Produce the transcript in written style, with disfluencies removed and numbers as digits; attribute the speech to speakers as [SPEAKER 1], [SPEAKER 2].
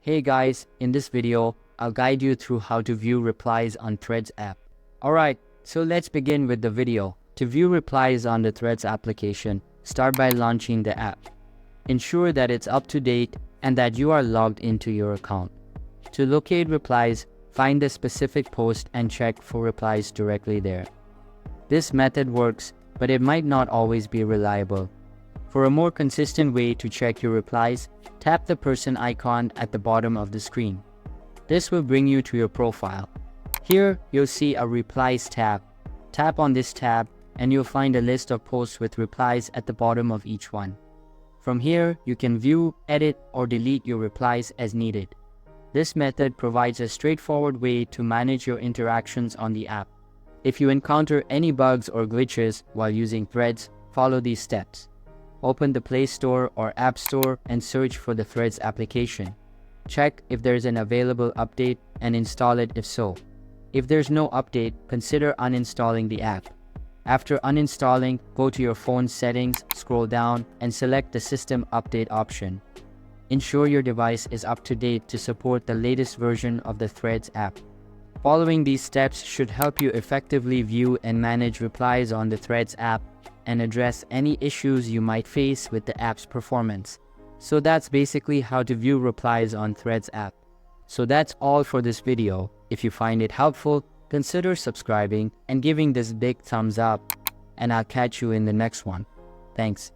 [SPEAKER 1] Hey guys, in this video, I'll guide you through how to view replies on Threads app. Alright, so let's begin with the video. To view replies on the Threads application, start by launching the app. Ensure that it's up to date and that you are logged into your account. To locate replies, find the specific post and check for replies directly there. This method works, but it might not always be reliable. For a more consistent way to check your replies, tap the person icon at the bottom of the screen. This will bring you to your profile. Here, you'll see a Replies tab. Tap on this tab, and you'll find a list of posts with replies at the bottom of each one. From here, you can view, edit, or delete your replies as needed. This method provides a straightforward way to manage your interactions on the app. If you encounter any bugs or glitches while using Threads, follow these steps. Open the Play Store or App Store and search for the Threads application. Check if there's an available update and install it if so. If there's no update, consider uninstalling the app. After uninstalling, go to your phone's settings, scroll down, and select the System Update option. Ensure your device is up to date to support the latest version of the Threads app. Following these steps should help you effectively view and manage replies on the Threads app and address any issues you might face with the app's performance. So that's basically how to view replies on Threads app. So that's all for this video. If you find it helpful, consider subscribing and giving this big thumbs up, and I'll catch you in the next one. Thanks.